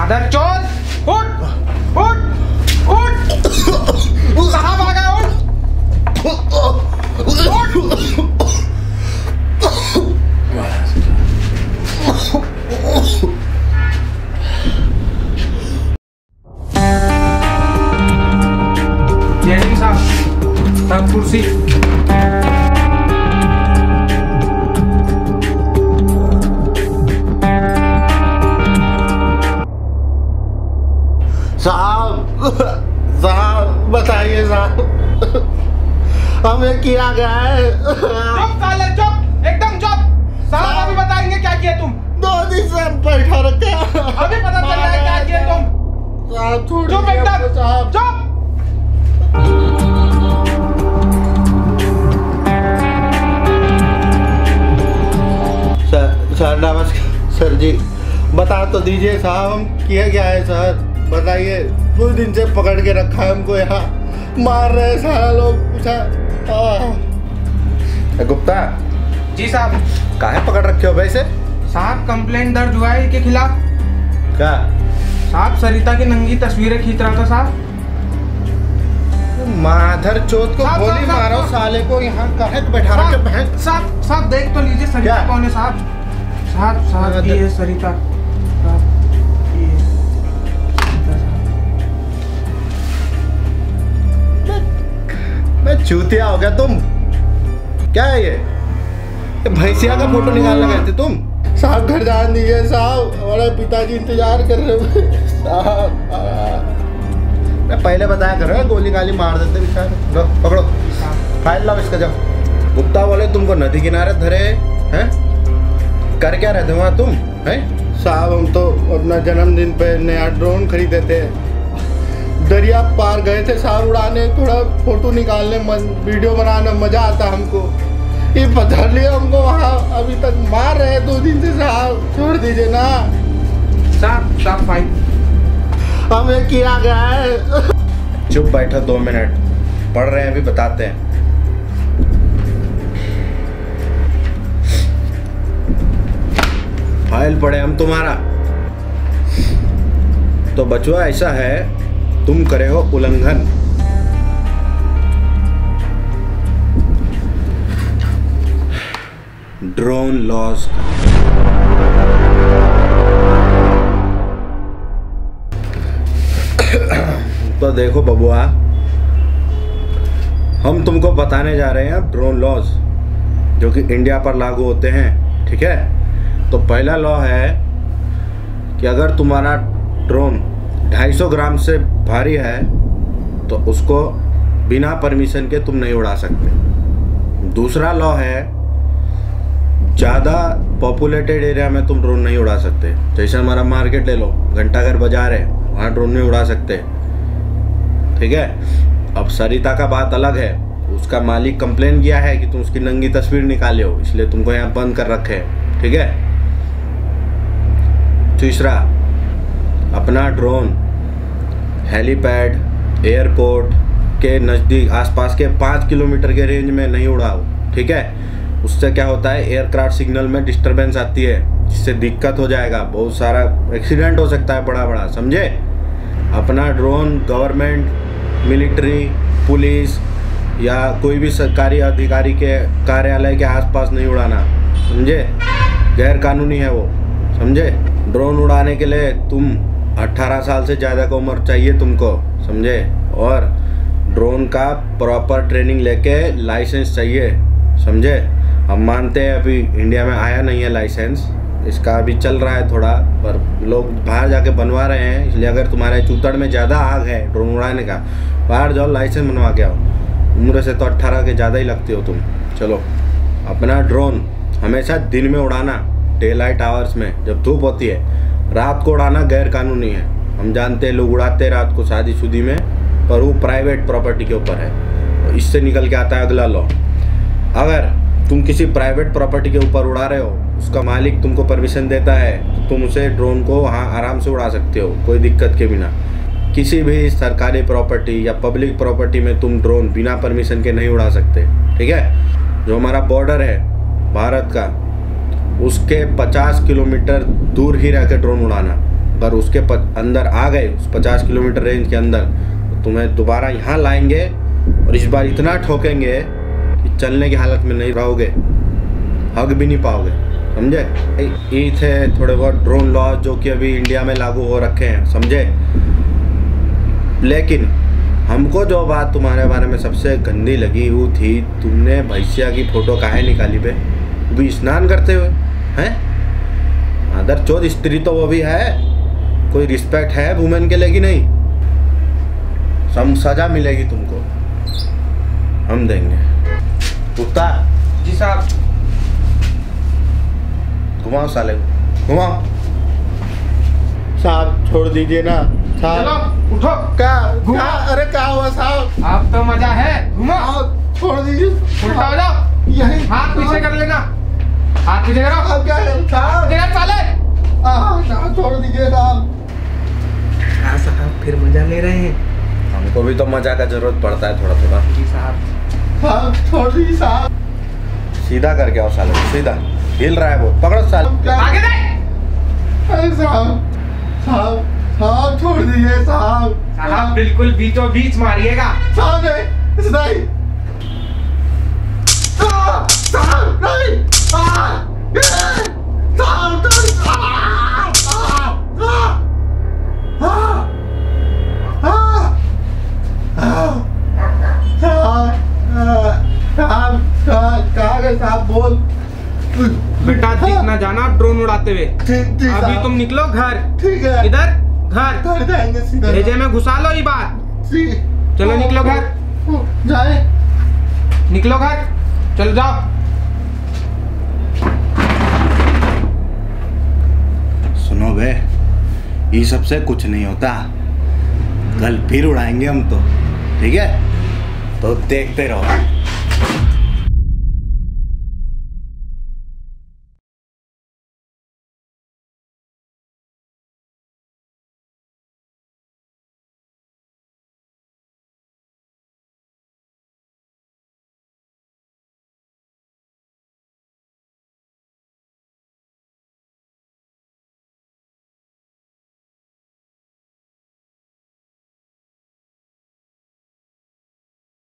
मादरचोद, उठ उठ उठ, साहब आ गए, उठ जय साहब, सब कुर्सी। साहब बताइए साहब, हमें किया गया है। चुप साले चुप, एकदम चुप। साहब अभी बताएंगे क्या किया तुम। 2 दिन से बैठा रखे, अभी पता चल रहा है क्या किया तुम। साहब चुप एकदम, साहब चुप। सर नमस्कार। सर जी बता तो दीजिए साहब, हम किया क्या है सर, बताइए। 2 दिन से पकड़ के रखा है हमको, यहाँ मार रहे सारा लोग। पूछा गुप्ता जी साहब। काहे पकड़ रखे हो वैसे? साहब कंप्लेंट दर्ज हुआ है इनके खिलाफ। क्या साहब सरिता की नंगी तस्वीरें खींच रहा था साहब। माधर चोत को साहब, गोली साहब, मारो साहब, साले को, यहाँ काहे बैठा रखे बहन। साहब देख तो लीजिए सरिता क्या? कौन है साहब। साहब ये है सरिता। मैं चूतिया हो गया तुम। क्या है ये भैंसिया का फोटो निकालने गए थे तुम? साहब घर जान दीजिए साहब, हमारे पिताजी इंतजार कर रहे हुए साहब। मैं पहले बताया कर रहा हूँ, गोली गाली मार देते बेचारे। लो पकड़ो फाइल, लाओ इसका। जाओ गुप्ता बोले तुमको नदी किनारे धरे हैं, कर क्या रहे थे वहाँ तुम हैं? साहब हम तो अपना जन्मदिन पे नया ड्रोन खरीदे थे, दरिया पार गए थे साहब उड़ाने, थोड़ा फोटो निकालने, वीडियो बनाने मजा आता हमको। ये पकड़ लिया हमको वहाँ, अभी तक मार रहे 2 दिन से साहब, छोड़ दीजिए ना साहब फाइन। हमें किया गया है। चुप बैठो 2 मिनट, पढ़ रहे हैं अभी बताते हैं। फाइल पढ़े हम तुम्हारा। तो बचवा ऐसा है, तुम करे हो उल्लंघन। ड्रोन लॉज तो देखो बबुआ, हम तुमको बताने जा रहे हैं ड्रोन लॉज जो कि इंडिया पर लागू होते हैं, ठीक है। तो पहला लॉ है कि अगर तुम्हारा ड्रोन 250 ग्राम से भारी है तो उसको बिना परमिशन के तुम नहीं उड़ा सकते। दूसरा लॉ है, ज़्यादा पॉपुलेटेड एरिया में तुम ड्रोन नहीं उड़ा सकते। जैसे हमारा मार्केट ले लो, घंटाघर बाजार है, वहाँ ड्रोन नहीं उड़ा सकते, ठीक है। अब सरिता का बात अलग है, उसका मालिक कंप्लेन किया है कि तुम उसकी नंगी तस्वीर निकाले हो, इसलिए तुमको यहाँ बंद कर रखे है, ठीक है। तीसरा, अपना ड्रोन हेलीपैड, एयरपोर्ट के नज़दीक आसपास के 5 किलोमीटर के रेंज में नहीं उड़ाओ, ठीक है। उससे क्या होता है, एयरक्राफ्ट सिग्नल में डिस्टरबेंस आती है, जिससे दिक्कत हो जाएगा, बहुत सारा एक्सीडेंट हो सकता है बड़ा बड़ा, समझे। अपना ड्रोन गवर्नमेंट, मिलिट्री, पुलिस या कोई भी सरकारी अधिकारी के कार्यालय के आसपास नहीं उड़ाना, समझे। गैर कानूनी है वो, समझे। ड्रोन उड़ाने के लिए तुम 18 साल से ज़्यादा का उम्र चाहिए तुमको, समझे। और ड्रोन का प्रॉपर ट्रेनिंग लेके लाइसेंस चाहिए, समझे। हम मानते हैं अभी इंडिया में आया नहीं है लाइसेंस, इसका अभी चल रहा है थोड़ा, पर लोग बाहर जाके बनवा रहे हैं। इसलिए अगर तुम्हारे चूतड़ में ज़्यादा आग है ड्रोन उड़ाने का, बाहर जाओ लाइसेंस बनवा के आओ। उम्र से तो 18 के ज़्यादा ही लगते हो तुम। चलो, अपना ड्रोन हमेशा दिन में उड़ाना, डे लाइट आवर्स में, जब धूप होती है। रात को उड़ाना गैर कानूनी है, हम जानते हैं, लोग उड़ाते हैं रात को शादीशुदी में, पर वो प्राइवेट प्रॉपर्टी के ऊपर है। और इससे निकल के आता है अगला लॉ, अगर तुम किसी प्राइवेट प्रॉपर्टी के ऊपर उड़ा रहे हो, उसका मालिक तुमको परमिशन देता है, तो तुम उसे ड्रोन को वहाँ आराम से उड़ा सकते हो, कोई दिक्कत के बिना। किसी भी सरकारी प्रॉपर्टी या पब्लिक प्रॉपर्टी में तुम ड्रोन बिना परमिशन के नहीं उड़ा सकते, ठीक है। जो हमारा बॉर्डर है भारत का, उसके 50 किलोमीटर दूर ही रह के ड्रोन उड़ाना, अगर उसके अंदर आ गए, उस 50 किलोमीटर रेंज के अंदर, तो तुम्हें दोबारा यहाँ लाएंगे और इस बार इतना ठोकेंगे कि चलने की हालत में नहीं रहोगे, हग भी नहीं पाओगे, समझे। ये थे थोड़े बहुत ड्रोन लॉ जो कि अभी इंडिया में लागू हो रखे हैं, समझे। लेकिन हमको जो बात तुम्हारे बारे में सबसे गंदी लगी वो थी, तुमने भैंसिया की फ़ोटो काहे निकाली बे, वो भी स्नान करते हुए हैं। अदर चौथ स्त्री तो वो भी है, कोई रिस्पेक्ट है वुमेन के लिए कि नहीं। सम सजा मिलेगी तुमको, हम देंगे। कुत्ता जी साहब। घुमाओ साले को, घुमाओ। साहब छोड़ दीजिए ना साहब। चलो उठो। क्या अरे क्या हुआ साहब? आप तो मजा है, घुमाओ। छोड़ दीजिए, उल्टा हो जाओ, यही हाथ पीछे कर लेना, हाथ पीछे करो। अब क्या है साहब? साले साहब छोड़ दीजिए साहब। हाँ साहब, फिर मजा ले रहे हैं। हमको भी तो मजा का जरूरत पड़ता है थोड़ा थोड़ा। जी साहब। साहब छोड़ दीजिए साहब। सीधा करके आओ साले, सीधा। हिल रहा है वो, पकड़ो साले। आगे दे। अरे साहब साहब साहब छोड़ दीजिए साहब। साहब बिल्कुल बीचों बीच मारिएगा। साहब नहीं, नहीं साहब, साहब नहीं, साहब साहब बोल। बेटा दिख ना जाना ड्रोन उड़ाते हुए। ठीक अभी तुम निकलो घर। ठीक है। इधर घर घर जाएंगे सीधा। भेजे में घुसा लो ये बात। चलो निकलो घर। जाए, निकलो घर, चलो जाओ। सुनो बे, ये सबसे कुछ नहीं होता, कल फिर उड़ाएंगे हम तो, ठीक है। तो देखते रहो।